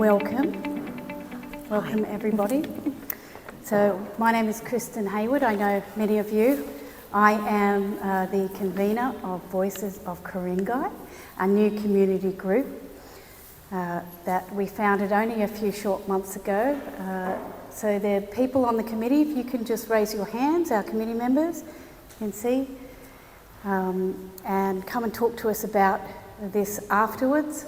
Welcome everybody. So my name is Kristen Hayward. I know many of you. I am the convener of Voices of Ku-ring-gai, a new community group that we founded only a few short months ago. So there are people on the committee, if you can just raise your hands, our committee members, you can see, and come and talk to us about this afterwards.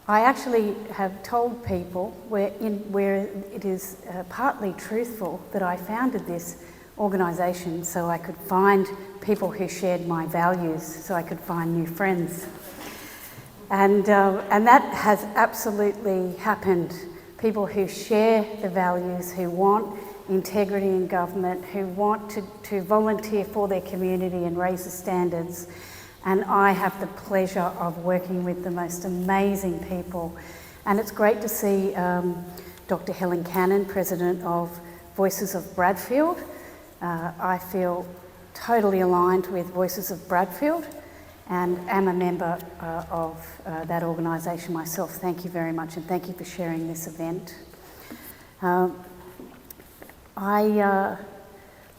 I actually have told people where it is partly truthful that I founded this organisation so I could find people who shared my values, so I could find new friends. And that has absolutely happened. People who share the values, who want integrity in government, who want to volunteer for their community and raise the standards. And I have the pleasure of working with the most amazing people. And it's great to see Dr. Helen Cannon, President of Voices of Bradfield. I feel totally aligned with Voices of Bradfield and am a member of that organisation myself. Thank you very much, and thank you for sharing this event. I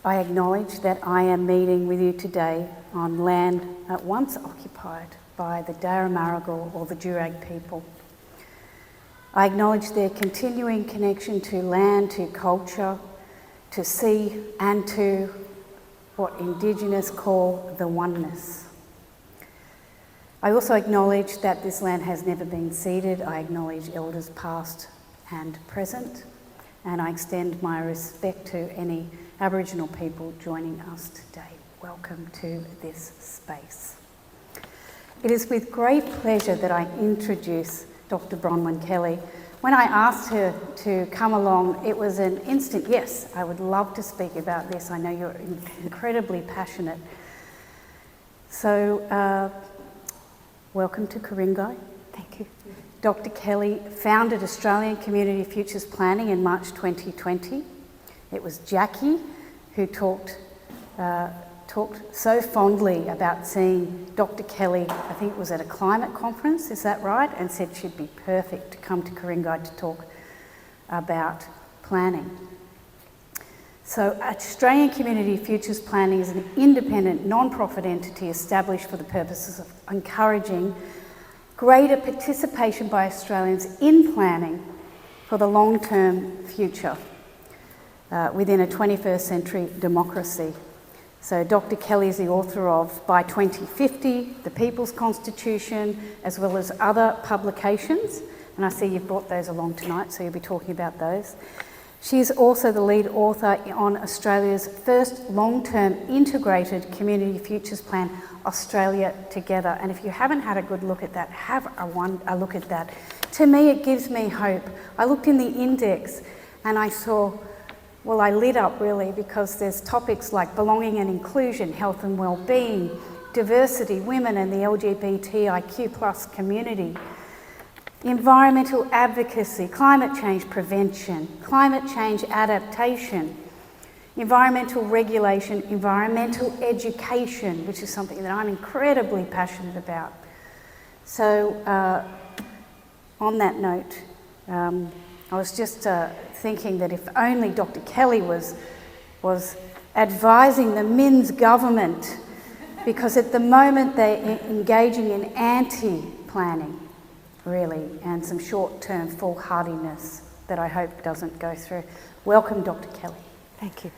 acknowledge that I am meeting with you today on land once occupied by the Darramaragal or the Durag people. I acknowledge their continuing connection to land, to culture, to sea, and to what Indigenous call the oneness. I also acknowledge that this land has never been ceded. I acknowledge elders past and present, and I extend my respect to any Aboriginal people joining us today. Welcome to this space. It is with great pleasure that I introduce Dr. Bronwyn Kelly. When I asked her to come along, it was an instant yes, I would love to speak about this. I know you're incredibly passionate. So, welcome to Ku-ring-gai. Thank you. Dr. Kelly founded Australian Community Futures Planning in March 2020. It was Jackie who talked so fondly about seeing Dr. Kelly, I think it was at a climate conference, is that right? And said she'd be perfect to come to Ku-ring-gai to talk about planning. So Australian Community Futures Planning is an independent, non-profit entity established for the purposes of encouraging greater participation by Australians in planning for the long-term future within a 21st century democracy. So Dr. Kelly is the author of By 2050, The People's Constitution, as well as other publications. And I see you've brought those along tonight, so you'll be talking about those. She is also the lead author on Australia's first long-term integrated community futures plan, Australia Together. And if you haven't had a good look at that, have a look at that. To me, it gives me hope. I looked in the index and I saw, well, I lit up really, because there's topics like belonging and inclusion, health and well-being, diversity, women and the LGBTIQ+ community, environmental advocacy, climate change prevention, climate change adaptation, environmental regulation, environmental education, which is something that I'm incredibly passionate about. So on that note, I was just thinking that if only Dr. Kelly was advising the Min's government, because at the moment they're engaging in anti-planning, really, and some short-term foolhardiness that I hope doesn't go through. Welcome, Dr. Kelly. Thank you.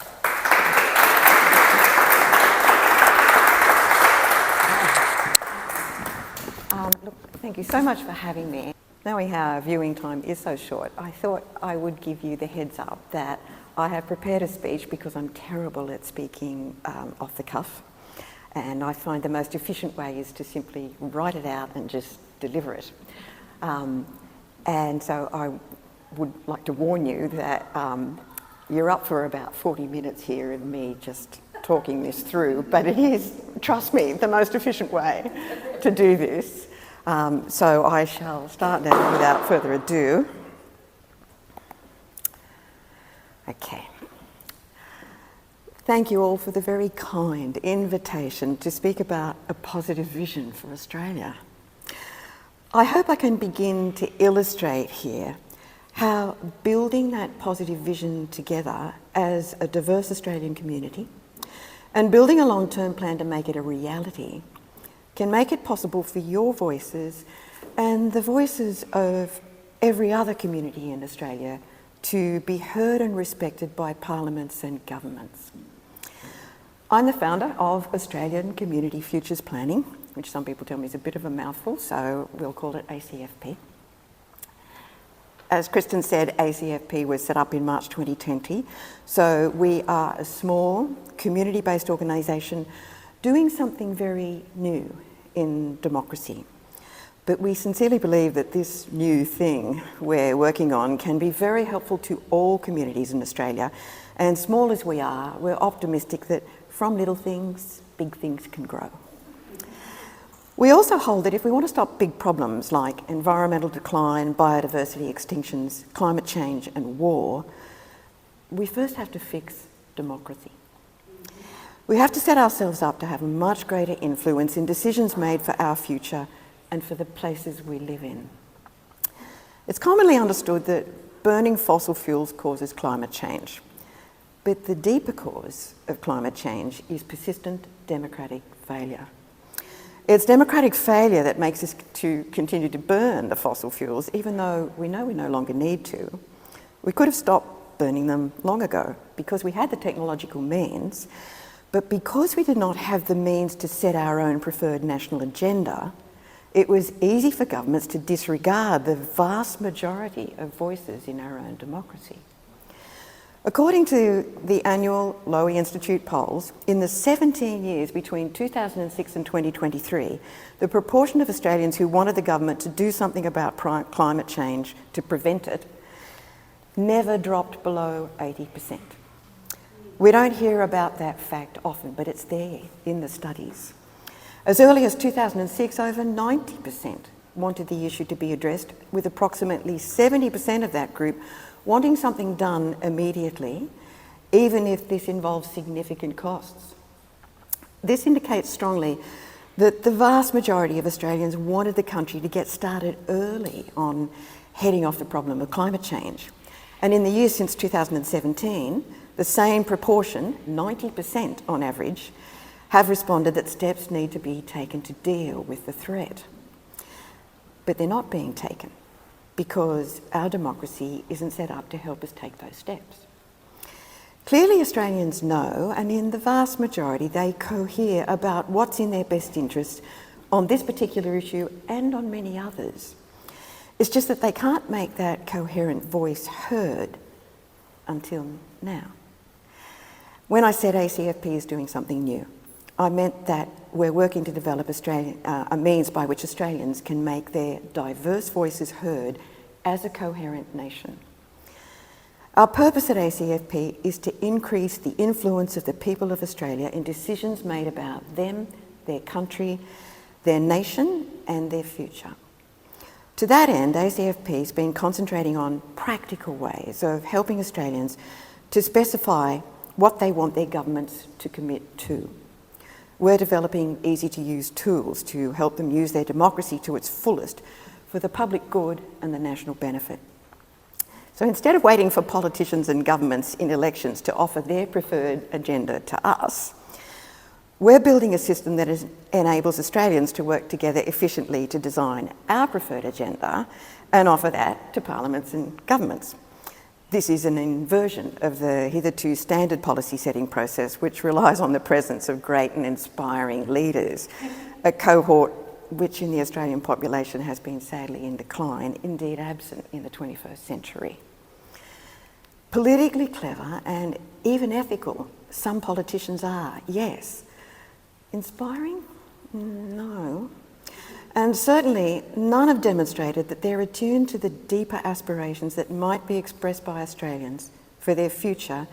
Look, thank you so much for having me. Knowing our viewing time is so short, I thought I would give you the heads up that I have prepared a speech because I'm terrible at speaking off the cuff, and I find the most efficient way is to simply write it out and just deliver it. And so I would like to warn you that you're up for about 40 minutes here of me just talking this through, but it is, trust me, the most efficient way to do this. So I shall start now without further ado. Okay. Thank you all for the very kind invitation to speak about a positive vision for Australia. I hope I can begin to illustrate here how building that positive vision together as a diverse Australian community and building a long-term plan to make it a reality can make it possible for your voices and the voices of every other community in Australia to be heard and respected by parliaments and governments. I'm the founder of Australian Community Futures Planning, which some people tell me is a bit of a mouthful, so we'll call it ACFP. As Kristen said, ACFP was set up in March 2020, so we are a small, community-based organisation doing something very new in democracy. But we sincerely believe that this new thing we're working on can be very helpful to all communities in Australia, and small as we are, we're optimistic that from little things, big things can grow. We also hold that if we want to stop big problems like environmental decline, biodiversity extinctions, climate change and war, we first have to fix democracy. We have to set ourselves up to have a much greater influence in decisions made for our future and for the places we live in. It's commonly understood that burning fossil fuels causes climate change, but the deeper cause of climate change is persistent democratic failure. It's democratic failure that makes us to continue to burn the fossil fuels, even though we know we no longer need to. We could have stopped burning them long ago because we had the technological means, but because we did not have the means to set our own preferred national agenda, it was easy for governments to disregard the vast majority of voices in our own democracy. According to the annual Lowy Institute polls, in the 17 years between 2006 and 2023, the proportion of Australians who wanted the government to do something about climate change to prevent it never dropped below 80%. We don't hear about that fact often, but it's there in the studies. As early as 2006, over 90% wanted the issue to be addressed, with approximately 70% of that group wanting something done immediately, even if this involves significant costs. This indicates strongly that the vast majority of Australians wanted the country to get started early on heading off the problem of climate change. And in the years since 2017, the same proportion, 90% on average, have responded that steps need to be taken to deal with the threat. But they're not being taken, because our democracy isn't set up to help us take those steps. Clearly Australians know, and in the vast majority they cohere about what's in their best interest on this particular issue and on many others. It's just that they can't make that coherent voice heard until now. When I said ACFP is doing something new, I meant that we're working to develop a means by which Australians can make their diverse voices heard as a coherent nation. Our purpose at ACFP is to increase the influence of the people of Australia in decisions made about them, their country, their nation and their future. To that end, ACFP has been concentrating on practical ways of helping Australians to specify what they want their governments to commit to. We're developing easy-to-use tools to help them use their democracy to its fullest for the public good and the national benefit. So instead of waiting for politicians and governments in elections to offer their preferred agenda to us, we're building a system that enables Australians to work together efficiently to design our preferred agenda and offer that to parliaments and governments. This is an inversion of the hitherto standard policy setting process, which relies on the presence of great and inspiring leaders, a cohort which in the Australian population has been sadly in decline, indeed absent in the 21st century. Politically clever and even ethical, some politicians are, yes. Inspiring? No. And certainly none have demonstrated that they're attuned to the deeper aspirations that might be expressed by Australians for their future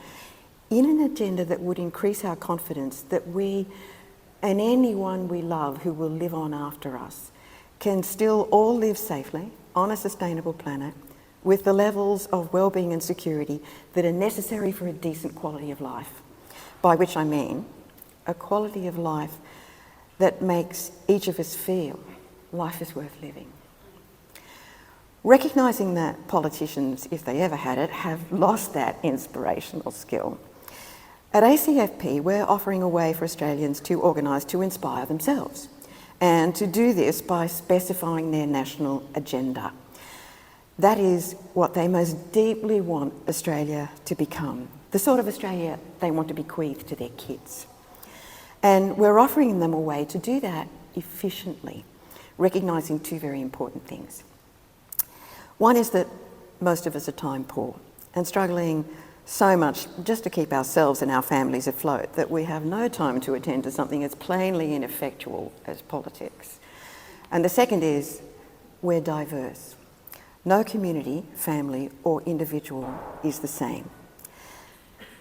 in an agenda that would increase our confidence that we and anyone we love who will live on after us can still all live safely on a sustainable planet with the levels of well-being and security that are necessary for a decent quality of life, by which I mean a quality of life that makes each of us feel life is worth living. recognising that politicians, if they ever had it, have lost that inspirational skill. At ACFP, we're offering a way for Australians to organise to inspire themselves, and to do this by specifying their national agenda. That is what they most deeply want Australia to become, the sort of Australia they want to bequeath to their kids. And we're offering them a way to do that efficiently, recognising two very important things. One is that most of us are time poor and struggling so much just to keep ourselves and our families afloat that we have no time to attend to something as plainly ineffectual as politics. And the second is we're diverse. No community, family, or individual is the same.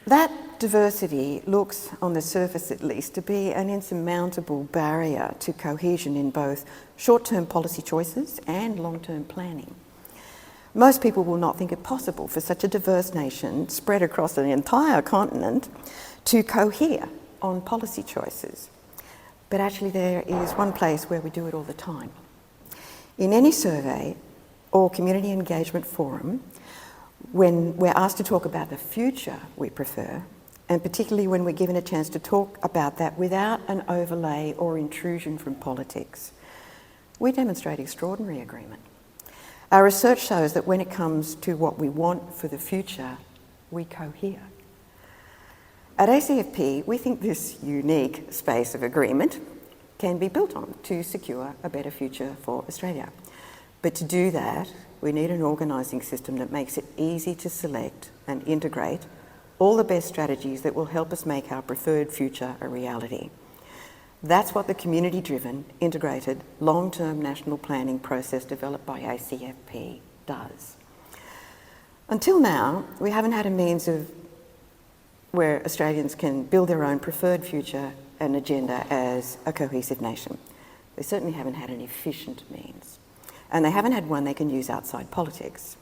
That diversity looks, on the surface at least, to be an insurmountable barrier to cohesion in both short-term policy choices and long-term planning. Most people will not think it possible for such a diverse nation spread across an entire continent to cohere on policy choices. But actually there is one place where we do it all the time. In any survey or community engagement forum, when we're asked to talk about the future we prefer, and particularly when we're given a chance to talk about that without an overlay or intrusion from politics, we demonstrate extraordinary agreement. Our research shows that when it comes to what we want for the future, we cohere. At ACFP, we think this unique space of agreement can be built on to secure a better future for Australia. But to do that, we need an organising system that makes it easy to select and integrate all the best strategies that will help us make our preferred future a reality. That's what the community-driven, integrated, long-term national planning process developed by ACFP does. Until now, we haven't had a means of where Australians can build their own preferred future and agenda as a cohesive nation. They certainly haven't had an efficient means. And they haven't had one they can use outside politics.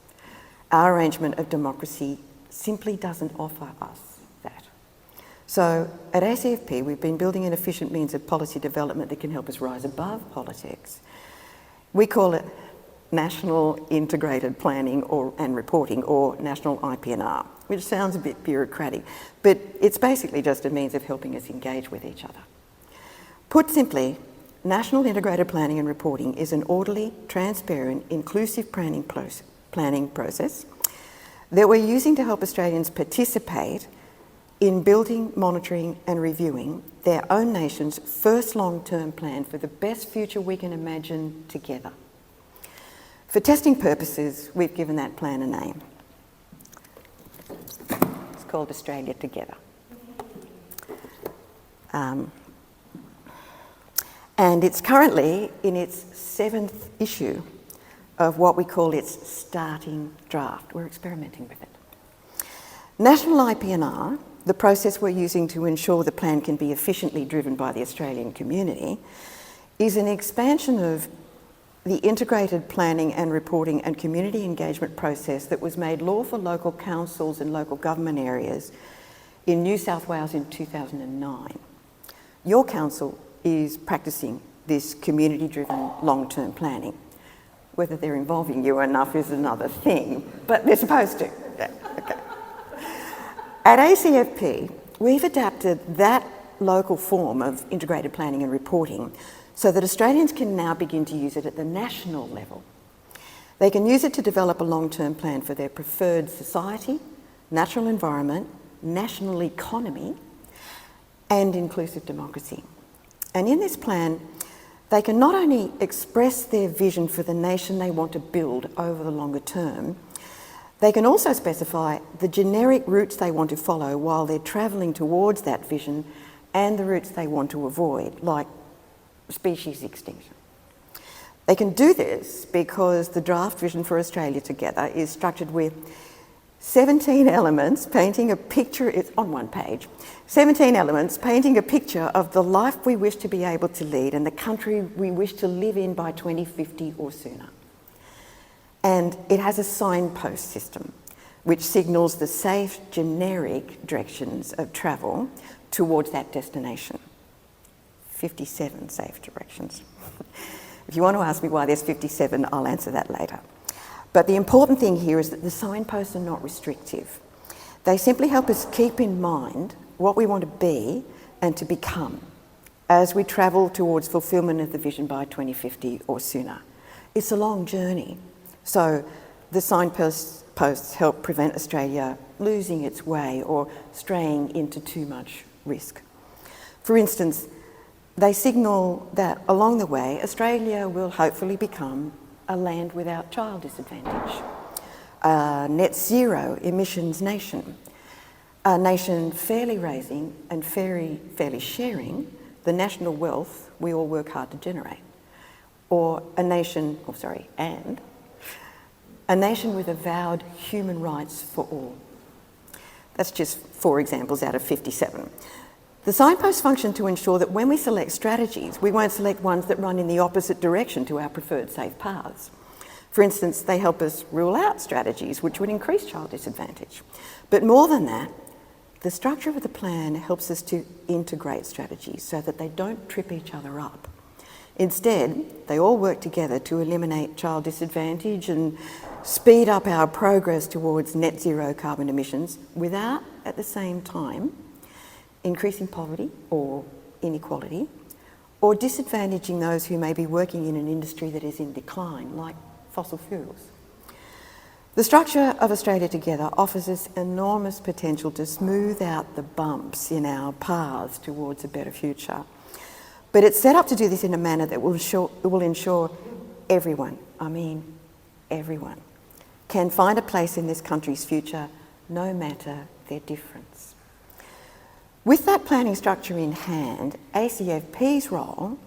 Our arrangement of democracy simply doesn't offer us that. So at ACFP, we've been building an efficient means of policy development that can help us rise above politics. We call it National Integrated Planning and Reporting, or National IPNR, which sounds a bit bureaucratic, but it's basically just a means of helping us engage with each other. Put simply, National Integrated Planning and Reporting is an orderly, transparent, inclusive planning process that we're using to help Australians participate in building, monitoring and reviewing their own nation's first long-term plan for the best future we can imagine together. For testing purposes, we've given that plan a name. It's called Australia Together. And it's currently in its 7th issue of what we call its starting draft. We're experimenting with it. National IPNR, the process we're using to ensure the plan can be efficiently driven by the Australian community, is an expansion of the integrated planning and reporting and community engagement process that was made law for local councils and local government areas in New South Wales in 2009. Your council is practicing this community-driven long-term planning. Whether they're involving you enough is another thing, but they're supposed to. Yeah, okay. At ACFP, we've adapted that local form of integrated planning and reporting so that Australians can now begin to use it at the national level. They can use it to develop a long-term plan for their preferred society, natural environment, national economy, and inclusive democracy. And in this plan, they can not only express their vision for the nation they want to build over the longer term, they can also specify the generic routes they want to follow while they're travelling towards that vision and the routes they want to avoid, like species extinction. They can do this because the draft vision for Australia Together is structured with 17 elements painting a picture, it's on one page, 17 elements painting a picture of the life we wish to be able to lead and the country we wish to live in by 2050 or sooner. And it has a signpost system which signals the safe, generic directions of travel towards that destination. 57 safe directions. If you want to ask me why there's 57, I'll answer that later. But the important thing here is that the signposts are not restrictive. They simply help us keep in mind what we want to be and to become as we travel towards fulfilment of the vision by 2050 or sooner. It's a long journey, so the signposts help prevent Australia losing its way or straying into too much risk. For instance, they signal that along the way, Australia will hopefully become a land without child disadvantage, a net zero emissions nation, a nation fairly raising and fairly sharing the national wealth we all work hard to generate, or a nation with avowed human rights for all. That's just 4 examples out of 57. The signposts function to ensure that when we select strategies, we won't select ones that run in the opposite direction to our preferred safe paths. For instance, they help us rule out strategies which would increase child disadvantage. But more than that, the structure of the plan helps us to integrate strategies so that they don't trip each other up. Instead, they all work together to eliminate child disadvantage and speed up our progress towards net zero carbon emissions without, at the same time, increasing poverty or inequality, or disadvantaging those who may be working in an industry that is in decline, like fossil fuels. The structure of Australia Together offers us enormous potential to smooth out the bumps in our paths towards a better future. But it's set up to do this in a manner that will ensure everyone, I mean everyone, can find a place in this country's future, no matter their difference. With that planning structure in hand, ACFP's role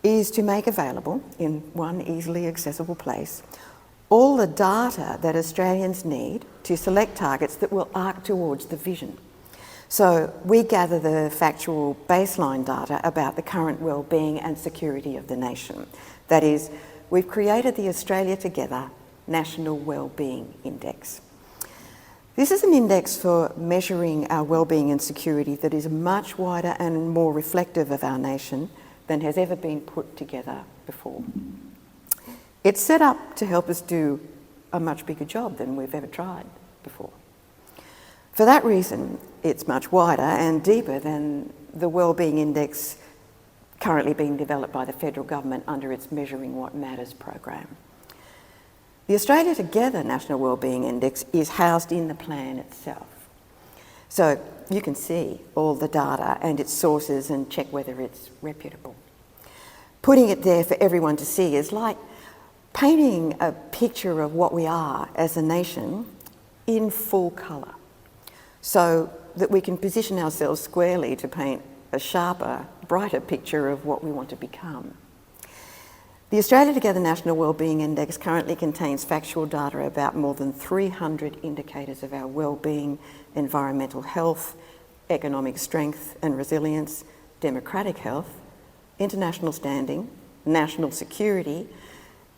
is to make available, in one easily accessible place, all the data that Australians need to select targets that will arc towards the vision. So we gather the factual baseline data about the current wellbeing and security of the nation. That is, we've created the Australia Together National Wellbeing Index. This is an index for measuring our wellbeing and security that is much wider and more reflective of our nation than has ever been put together before. It's set up to help us do a much bigger job than we've ever tried before. For that reason, it's much wider and deeper than the Wellbeing Index currently being developed by the federal government under its Measuring What Matters program. The Australia Together National Wellbeing Index is housed in the plan itself. So you can see all the data and its sources and check whether it's reputable. Putting it there for everyone to see is like painting a picture of what we are as a nation in full colour, so that we can position ourselves squarely to paint a sharper, brighter picture of what we want to become. The Australia Together National Wellbeing Index currently contains factual data about more than 300 indicators of our wellbeing, environmental health, economic strength and resilience, democratic health, international standing, national security,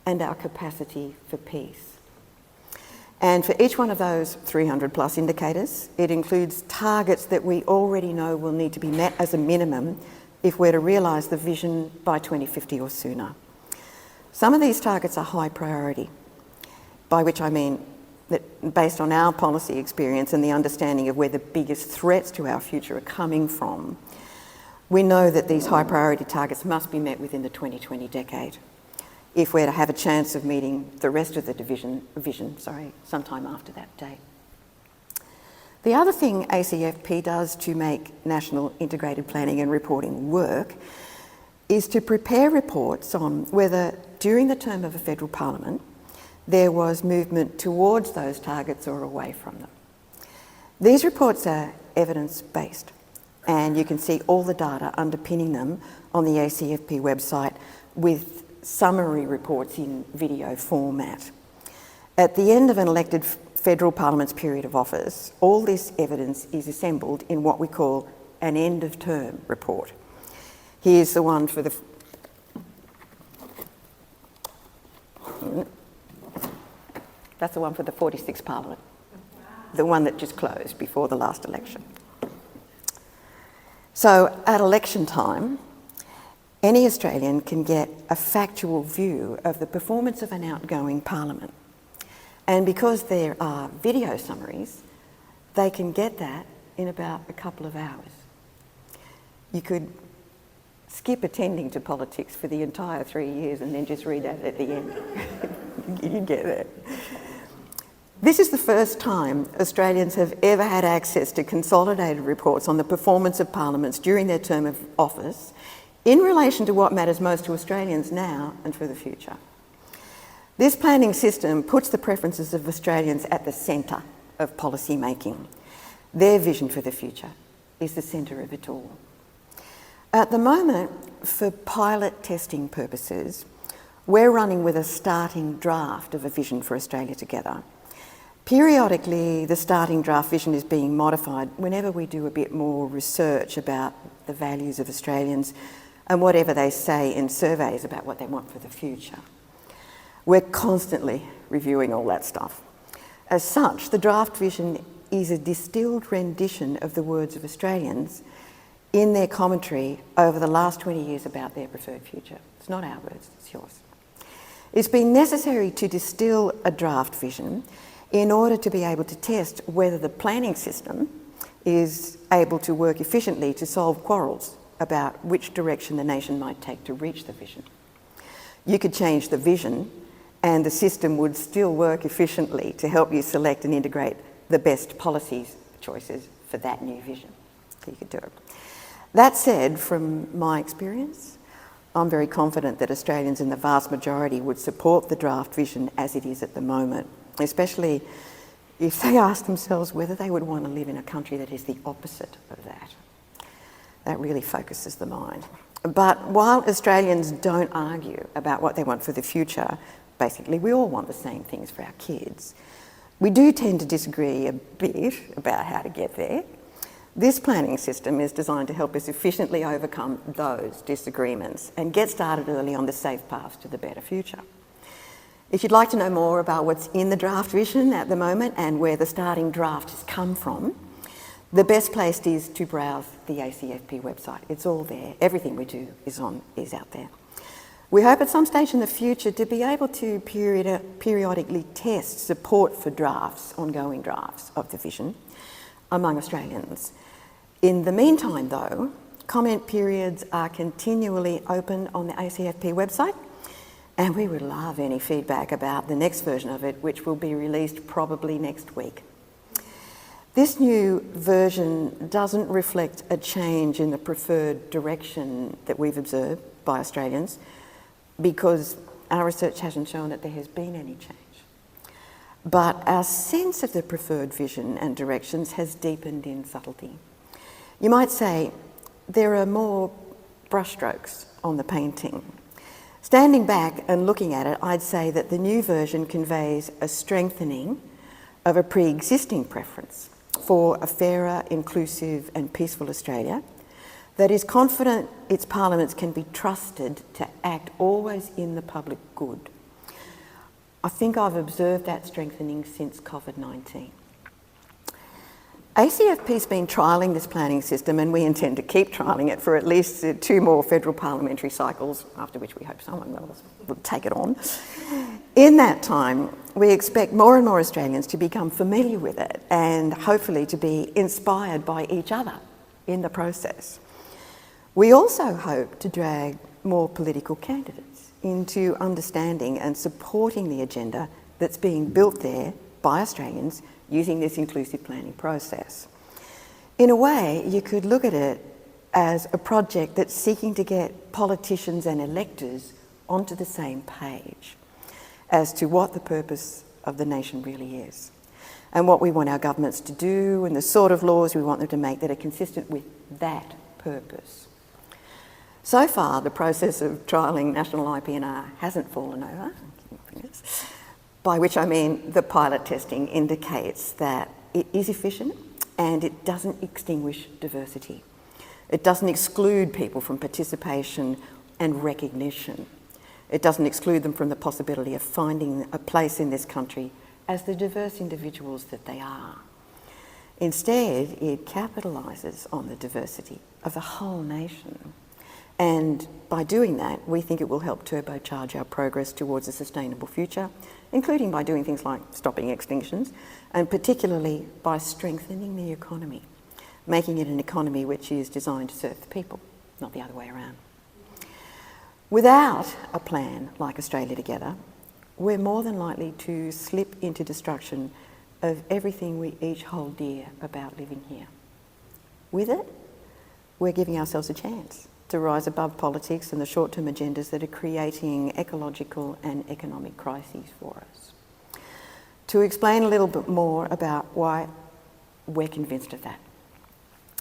and our capacity for peace. And for each one of those 300 plus indicators, it includes targets that we already know will need to be met as a minimum if we're to realise the vision by 2050 or sooner. Some of these targets are high priority, by which I mean that based on our policy experience and the understanding of where the biggest threats to our future are coming from, we know that these high priority targets must be met within the 2020 decade if we're to have a chance of meeting the rest of the vision sometime after that date. The other thing ACFP does to make national integrated planning and reporting work is to prepare reports on whether during the term of a federal parliament there was movement towards those targets or away from them. These reports are evidence-based, and you can see all the data underpinning them on the ACFP website with summary reports in video format. At the end of an elected federal parliament's period of office, all this evidence is assembled in what we call an end-of-term report. Here's the one for the... That's the one for the 46th Parliament, the one that just closed before the last election. So at election time, any Australian can get a factual view of the performance of an outgoing Parliament. And because there are video summaries, they can get that in about a couple of hours. You could skip attending to politics for the entire 3 years and then just read that at the end. You get it. This is the first time Australians have ever had access to consolidated reports on the performance of parliaments during their term of office in relation to what matters most to Australians now and for the future. This planning system puts the preferences of Australians at the centre of policy making. Their vision for the future is the centre of it all. At the moment, for pilot testing purposes, we're running with a starting draft of a vision for Australia together. Periodically, the starting draft vision is being modified whenever we do a bit more research about the values of Australians and whatever they say in surveys about what they want for the future. We're constantly reviewing all that stuff. As such, the draft vision is a distilled rendition of the words of Australians in their commentary over the last 20 years about their preferred future. It's not our words, it's yours. It's been necessary to distill a draft vision in order to be able to test whether the planning system is able to work efficiently to solve quarrels about which direction the nation might take to reach the vision. You could change the vision and the system would still work efficiently to help you select and integrate the best policies choices for that new vision. So you could do it. That said, from my experience, I'm very confident that Australians in the vast majority would support the draft vision as it is at the moment, especially if they ask themselves whether they would want to live in a country that is the opposite of that. That really focuses the mind. But while Australians don't argue about what they want for the future, basically we all want the same things for our kids, we do tend to disagree a bit about how to get there. This planning system is designed to help us efficiently overcome those disagreements and get started early on the safe path to the better future. If you'd like to know more about what's in the draft vision at the moment and where the starting draft has come from, the best place is to browse the ACFP website. It's all there. Everything we do is out there. We hope at some stage in the future to be able to periodically test support for drafts, ongoing drafts of the vision among Australians. In the meantime, though, comment periods are continually open on the ACFP website, and we would love any feedback about the next version of it, which will be released probably next week. This new version doesn't reflect a change in the preferred direction that we've observed by Australians, because our research hasn't shown that there has been any change. But our sense of the preferred vision and directions has deepened in subtlety. You might say there are more brushstrokes on the painting. Standing back and looking at it, I'd say that the new version conveys a strengthening of a pre-existing preference for a fairer, inclusive and peaceful Australia that is confident its parliaments can be trusted to act always in the public good. I think I've observed that strengthening since COVID-19. ACFP's been trialling this planning system, and we intend to keep trialling it for at least 2 more federal parliamentary cycles, after which we hope someone will take it on. In that time, we expect more and more Australians to become familiar with it and hopefully to be inspired by each other in the process. We also hope to drag more political candidates into understanding and supporting the agenda that's being built there by Australians using this inclusive planning process. In a way, you could look at it as a project that's seeking to get politicians and electors onto the same page as to what the purpose of the nation really is and what we want our governments to do and the sort of laws we want them to make that are consistent with that purpose. So far, the process of trialling national IPNR hasn't fallen over, by which I mean the pilot testing indicates that it is efficient and it doesn't extinguish diversity. It doesn't exclude people from participation and recognition. It doesn't exclude them from the possibility of finding a place in this country as the diverse individuals that they are. Instead, it capitalises on the diversity of the whole nation. And by doing that, we think it will help turbocharge our progress towards a sustainable future including by doing things like stopping extinctions, and particularly by strengthening the economy, making it an economy which is designed to serve the people, not the other way around. Without a plan like Australia Together, we're more than likely to slip into destruction of everything we each hold dear about living here. With it, we're giving ourselves a chance to rise above politics and the short-term agendas that are creating ecological and economic crises for us. To explain a little bit more about why we're convinced of that,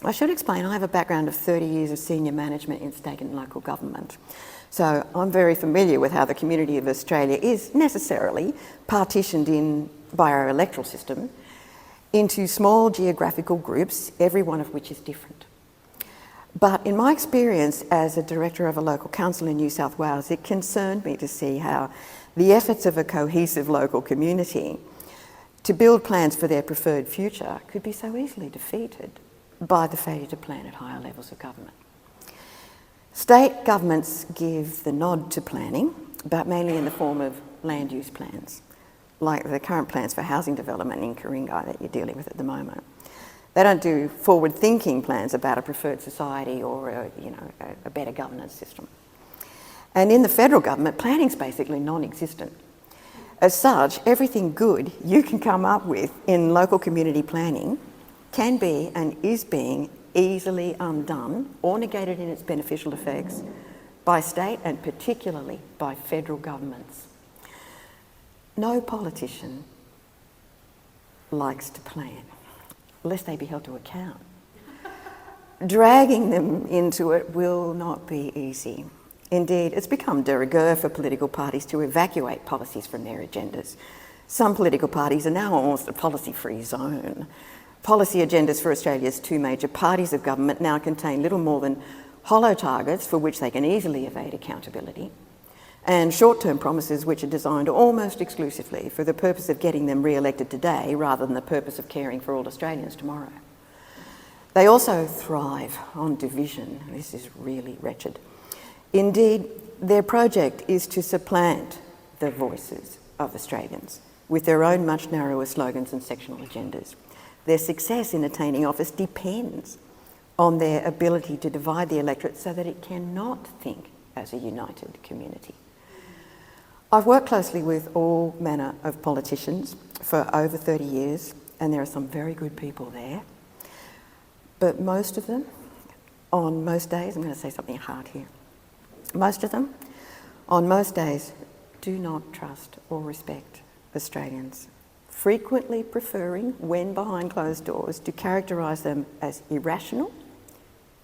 I should explain I have a background of 30 years of senior management in state and local government. So I'm very familiar with how the community of Australia is necessarily partitioned in by our electoral system into small geographical groups, every one of which is different. But in my experience as a director of a local council in New South Wales, it concerned me to see how the efforts of a cohesive local community to build plans for their preferred future could be so easily defeated by the failure to plan at higher levels of government. State governments give the nod to planning, but mainly in the form of land use plans, like the current plans for housing development in Ku-ring-gai that you're dealing with at the moment. They don't do forward-thinking plans about a preferred society or a better governance system. And in the federal government, planning's basically non-existent. As such, everything good you can come up with in local community planning can be and is being easily undone or negated in its beneficial effects by state and particularly by federal governments. No politician likes to plan, lest they be held to account. Dragging them into it will not be easy. Indeed, it's become de rigueur for political parties to evacuate policies from their agendas. Some political parties are now almost a policy-free zone. Policy agendas for Australia's two major parties of government now contain little more than hollow targets for which they can easily evade accountability, and short-term promises which are designed almost exclusively for the purpose of getting them re-elected today rather than the purpose of caring for all Australians tomorrow. They also thrive on division. This is really wretched. Indeed, their project is to supplant the voices of Australians with their own much narrower slogans and sectional agendas. Their success in attaining office depends on their ability to divide the electorate so that it cannot think as a united community. I've worked closely with all manner of politicians for over 30 years, and there are some very good people there. But most of them, on most days, I'm going to say something hard here, most of them, on most days, do not trust or respect Australians, frequently preferring, when behind closed doors, to characterise them as irrational,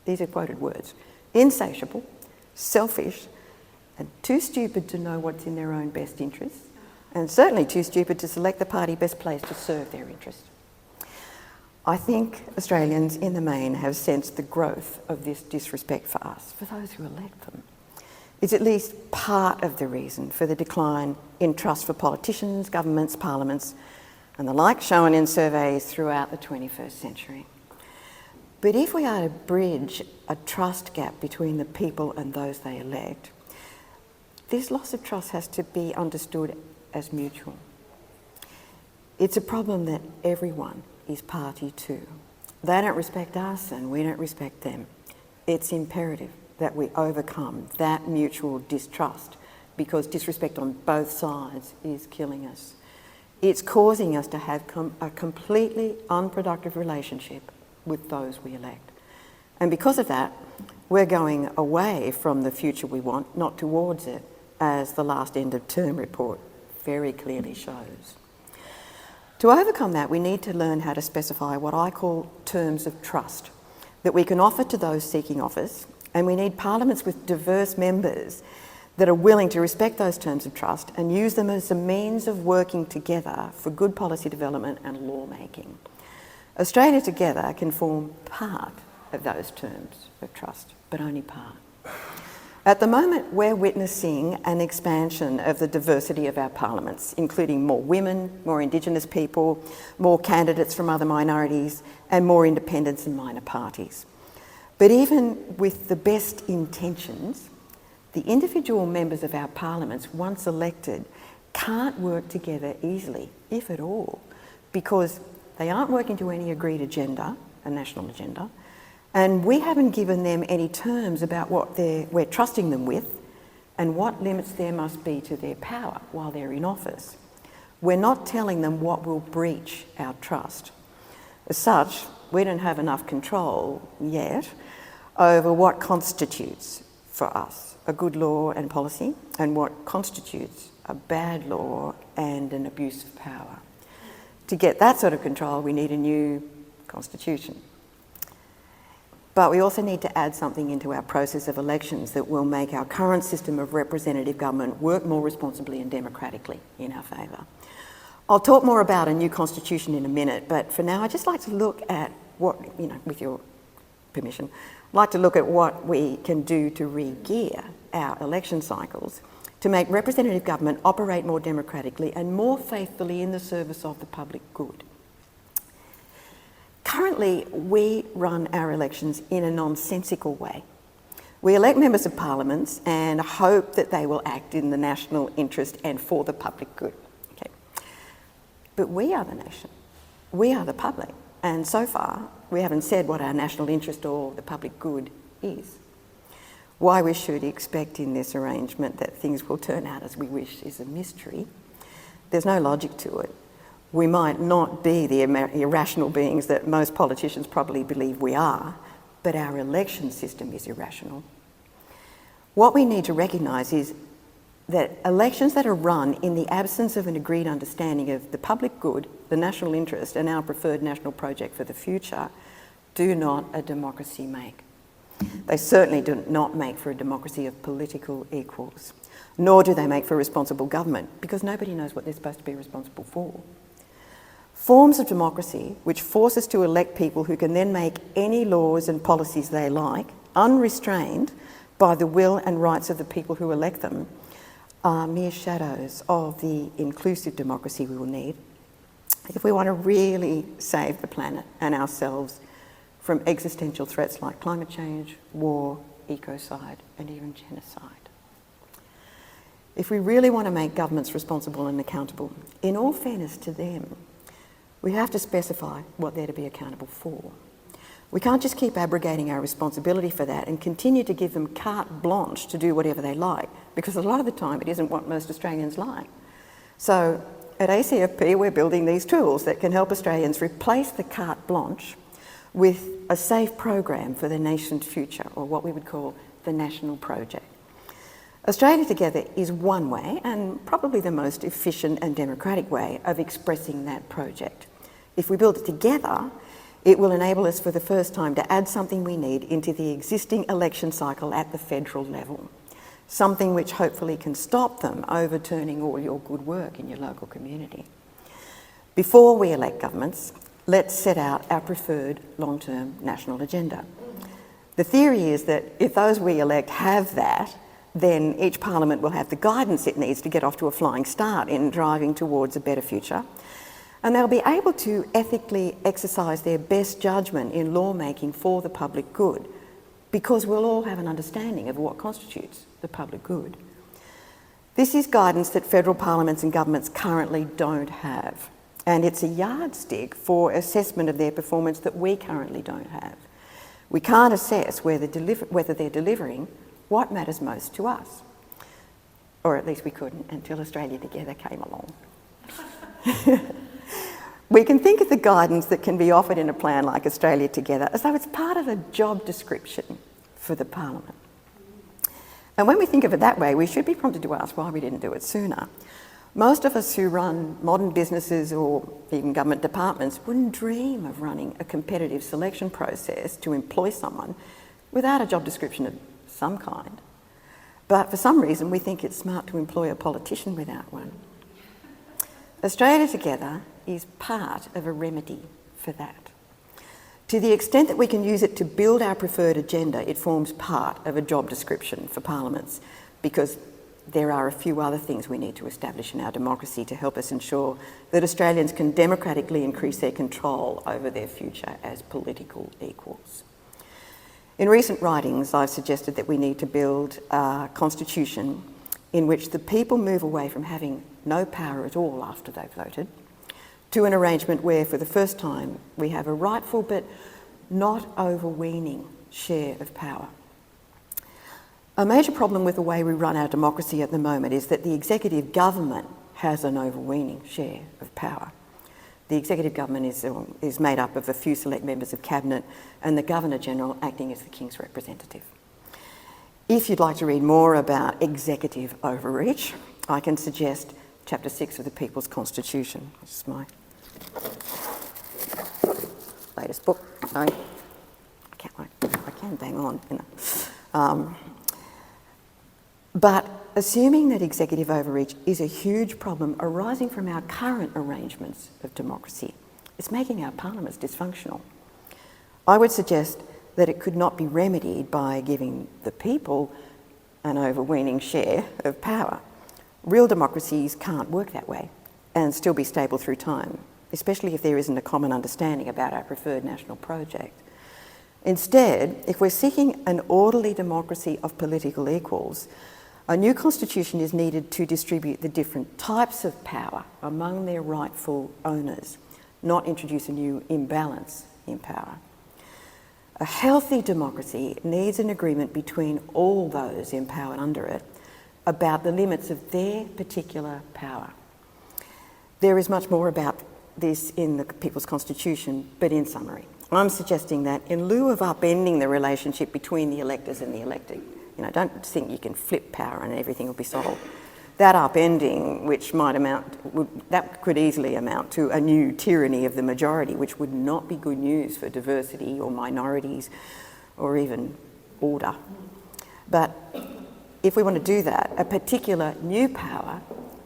these are quoted words, insatiable, selfish, and too stupid to know what's in their own best interests, and certainly too stupid to select the party best placed to serve their interests. I think Australians in the main have sensed the growth of this disrespect for us, for those who elect them. It's at least part of the reason for the decline in trust for politicians, governments, parliaments, and the like shown in surveys throughout the 21st century. But if we are to bridge a trust gap between the people and those they elect, this loss of trust has to be understood as mutual. It's a problem that everyone is party to. They don't respect us and we don't respect them. It's imperative that we overcome that mutual distrust because disrespect on both sides is killing us. It's causing us to have a completely unproductive relationship with those we elect. And because of that, we're going away from the future we want, not towards it, as the last end of term report very clearly shows. To overcome that, we need to learn how to specify what I call terms of trust that we can offer to those seeking office, and we need parliaments with diverse members that are willing to respect those terms of trust and use them as a means of working together for good policy development and lawmaking. Australia Together can form part of those terms of trust, but only part. At the moment, we're witnessing an expansion of the diversity of our parliaments, including more women, more Indigenous people, more candidates from other minorities, and more independents and minor parties. But even with the best intentions, the individual members of our parliaments, once elected, can't work together easily, if at all, because they aren't working to any agreed agenda, a national agenda, and we haven't given them any terms about what we're trusting them with and what limits there must be to their power while they're in office. We're not telling them what will breach our trust. As such, we don't have enough control yet over what constitutes for us a good law and policy and what constitutes a bad law and an abuse of power. To get that sort of control, we need a new constitution. But we also need to add something into our process of elections that will make our current system of representative government work more responsibly and democratically in our favour. I'll talk more about a new constitution in a minute, but for now I'd just like to look at what, with your permission, I'd like to look at what we can do to re-gear our election cycles to make representative government operate more democratically and more faithfully in the service of the public good. Currently, we run our elections in a nonsensical way. We elect members of parliaments and hope that they will act in the national interest and for the public good. Okay. But we are the nation. We are the public. And so far, we haven't said what our national interest or the public good is. Why we should expect in this arrangement that things will turn out as we wish is a mystery. There's no logic to it. We might not be the irrational beings that most politicians probably believe we are, but our election system is irrational. What we need to recognise is that elections that are run in the absence of an agreed understanding of the public good, the national interest, and our preferred national project for the future do not a democracy make. They certainly do not make for a democracy of political equals, nor do they make for responsible government, because nobody knows what they're supposed to be responsible for. Forms of democracy which force us to elect people who can then make any laws and policies they like, unrestrained by the will and rights of the people who elect them, are mere shadows of the inclusive democracy we will need if we want to really save the planet and ourselves from existential threats like climate change, war, ecocide, and even genocide. If we really want to make governments responsible and accountable, in all fairness to them, we have to specify what they're to be accountable for. We can't just keep abrogating our responsibility for that and continue to give them carte blanche to do whatever they like, because a lot of the time it isn't what most Australians like. So at ACFP, we're building these tools that can help Australians replace the carte blanche with a safe program for the nation's future, or what we would call the national project. Australia Together is one way, and probably the most efficient and democratic way, of expressing that project. If we build it together, it will enable us for the first time to add something we need into the existing election cycle at the federal level, something which hopefully can stop them overturning all your good work in your local community. Before we elect governments, let's set out our preferred long-term national agenda. The theory is that if those we elect have that, then each parliament will have the guidance it needs to get off to a flying start in driving towards a better future. And they'll be able to ethically exercise their best judgment in lawmaking for the public good, because we'll all have an understanding of what constitutes the public good. This is guidance that federal parliaments and governments currently don't have, and it's a yardstick for assessment of their performance that we currently don't have. We can't assess whether they're delivering what matters most to us. Or at least we couldn't until Australia Together came along. We can think of the guidance that can be offered in a plan like Australia Together as though it's part of a job description for the Parliament. And when we think of it that way, we should be prompted to ask why we didn't do it sooner. Most of us who run modern businesses or even government departments wouldn't dream of running a competitive selection process to employ someone without a job description of some kind. But for some reason, we think it's smart to employ a politician without one. Australia Together is part of a remedy for that. To the extent that we can use it to build our preferred agenda, it forms part of a job description for parliaments, because there are a few other things we need to establish in our democracy to help us ensure that Australians can democratically increase their control over their future as political equals. In recent writings, I've suggested that we need to build a constitution in which the people move away from having no power at all after they've voted to an arrangement where, for the first time, we have a rightful but not overweening share of power. A major problem with the way we run our democracy at the moment is that the executive government has an overweening share of power. The executive government is made up of a few select members of cabinet and the Governor-General acting as the King's representative. If you'd like to read more about executive overreach, I can suggest Chapter 6 of the People's Constitution, which is my latest book. I can bang on, you know. But assuming that executive overreach is a huge problem arising from our current arrangements of democracy, it's making our parliaments dysfunctional. I would suggest that it could not be remedied by giving the people an overweening share of power. Real democracies can't work that way and still be stable through time, especially if there isn't a common understanding about our preferred national project. Instead, if we're seeking an orderly democracy of political equals, a new constitution is needed to distribute the different types of power among their rightful owners, not introduce a new imbalance in power. A healthy democracy needs an agreement between all those empowered under it about the limits of their particular power. There is much more about this in the People's Constitution, but in summary, I'm suggesting that in lieu of upending the relationship between the electors and the elected, don't think you can flip power and everything will be solved. That upending, that could easily amount to a new tyranny of the majority, which would not be good news for diversity or minorities or even order. But if we want to do that, a particular new power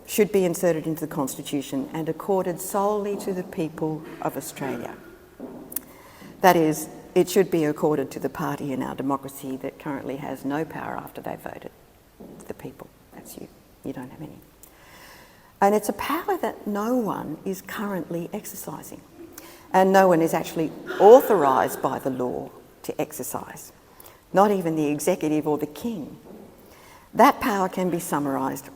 should be inserted into the Constitution and accorded solely to the people of Australia. That is, it should be accorded to the party in our democracy that currently has no power after they've voted. It's the people. That's you. You don't have any. And it's a power that no one is currently exercising, and no one is actually authorised by the law to exercise, not even the executive or the king. That power can be summarised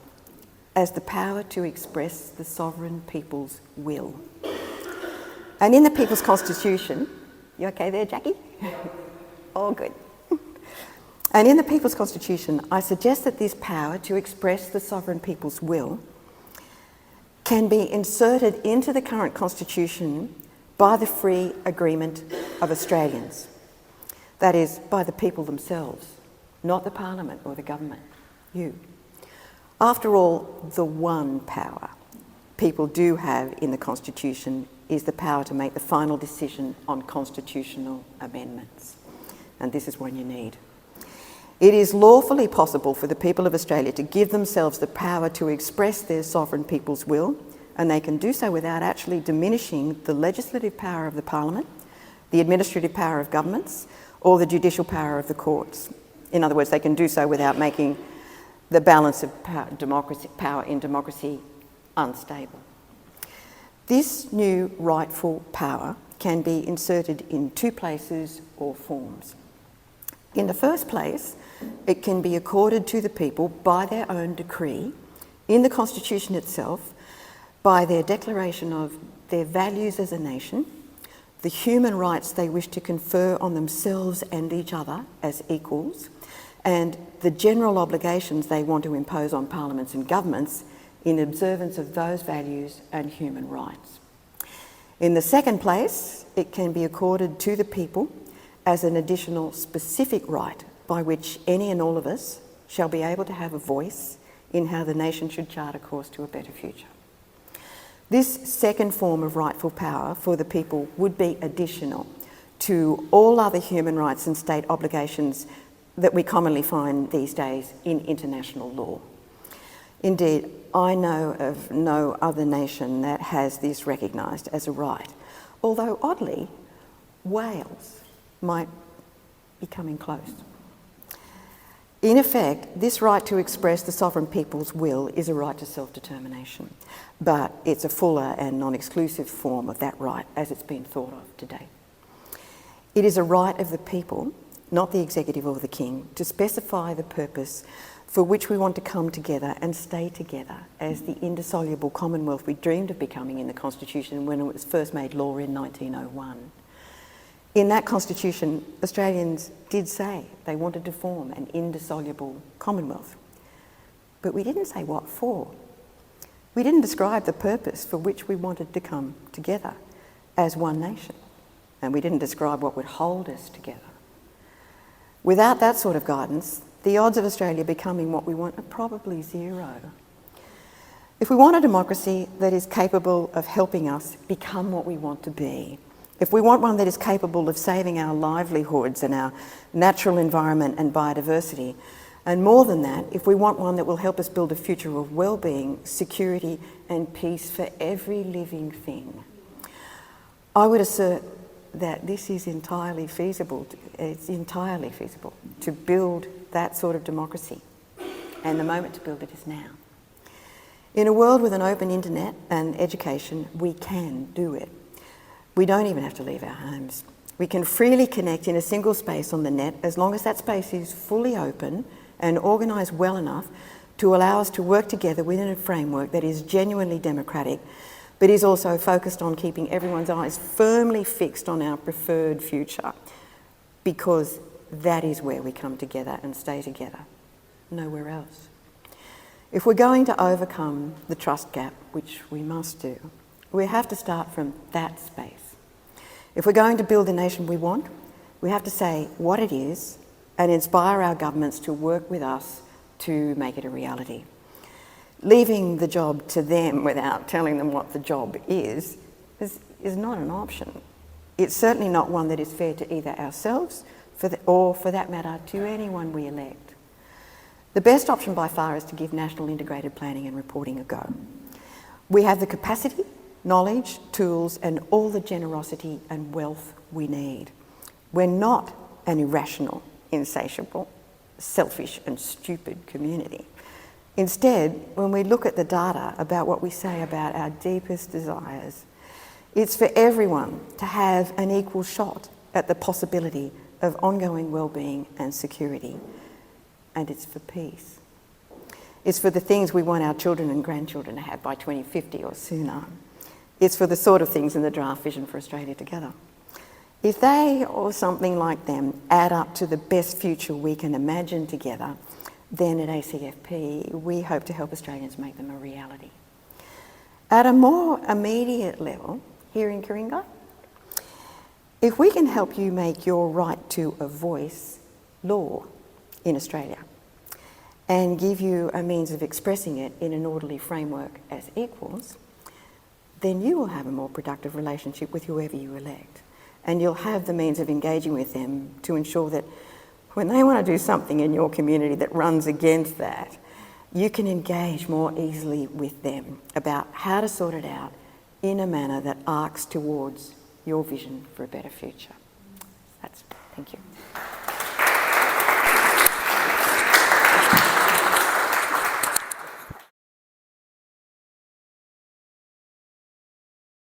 as the power to express the sovereign people's will. And in the People's Constitution, you okay there, Jackie? All good. And in the People's Constitution, I suggest that this power to express the sovereign people's will can be inserted into the current Constitution by the free agreement of Australians. That is, by the people themselves, not the Parliament or the government, you. After all, the one power people do have in the Constitution is the power to make the final decision on constitutional amendments. And this is one you need. It is lawfully possible for the people of Australia to give themselves the power to express their sovereign people's will, and they can do so without actually diminishing the legislative power of the Parliament, the administrative power of governments, or the judicial power of the courts. In other words, they can do so without making the balance of power in democracy unstable. This new rightful power can be inserted in two places or forms. In the first place, it can be accorded to the people by their own decree in the Constitution itself, by their declaration of their values as a nation, the human rights they wish to confer on themselves and each other as equals, and the general obligations they want to impose on parliaments and governments in observance of those values and human rights. In the second place, it can be accorded to the people as an additional specific right by which any and all of us shall be able to have a voice in how the nation should chart a course to a better future. This second form of rightful power for the people would be additional to all other human rights and state obligations that we commonly find these days in international law. Indeed, I know of no other nation that has this recognised as a right, although oddly, Wales might be coming close. In effect, this right to express the sovereign people's will is a right to self-determination, but it's a fuller and non-exclusive form of that right as it's been thought of today. It is a right of the people not the executive or the king, to specify the purpose for which we want to come together and stay together as the indissoluble Commonwealth we dreamed of becoming in the Constitution when it was first made law in 1901. In that Constitution, Australians did say they wanted to form an indissoluble Commonwealth. But we didn't say what for. We didn't describe the purpose for which we wanted to come together as one nation. And we didn't describe what would hold us together. Without that sort of guidance, the odds of Australia becoming what we want are probably zero. If we want a democracy that is capable of helping us become what we want to be, if we want one that is capable of saving our livelihoods and our natural environment and biodiversity, and more than that, if we want one that will help us build a future of well-being, security and peace for every living thing, I would assert that this is entirely feasible. It's entirely feasible to build that sort of democracy. And the moment to build it is now. In a world with an open internet and education, we can do it. We don't even have to leave our homes. We can freely connect in a single space on the net as long as that space is fully open and organised well enough to allow us to work together within a framework that is genuinely democratic, but is also focused on keeping everyone's eyes firmly fixed on our preferred future, because that is where we come together and stay together, nowhere else. If we're going to overcome the trust gap, which we must do, we have to start from that space. If we're going to build the nation we want, we have to say what it is and inspire our governments to work with us to make it a reality. Leaving the job to them without telling them what the job is not an option. It's certainly not one that is fair to either ourselves or, for that matter, to anyone we elect. The best option by far is to give national integrated planning and reporting a go. We have the capacity, knowledge, tools, and all the generosity and wealth we need. We're not an irrational, insatiable, selfish and stupid community. Instead, when we look at the data about what we say about our deepest desires, it's for everyone to have an equal shot at the possibility of ongoing well-being and security. And it's for peace. It's for the things we want our children and grandchildren to have by 2050 or sooner. It's for the sort of things in the draft vision for Australia Together. If they or something like them add up to the best future we can imagine together, then at ACFP we hope to help Australians make them a reality. At a more immediate level, here in Ku-ring-gai, if we can help you make your right to a voice law in Australia and give you a means of expressing it in an orderly framework as equals, then you will have a more productive relationship with whoever you elect. And you'll have the means of engaging with them to ensure that when they want to do something in your community that runs against that, you can engage more easily with them about how to sort it out in a manner that arcs towards your vision for a better future. Thank you.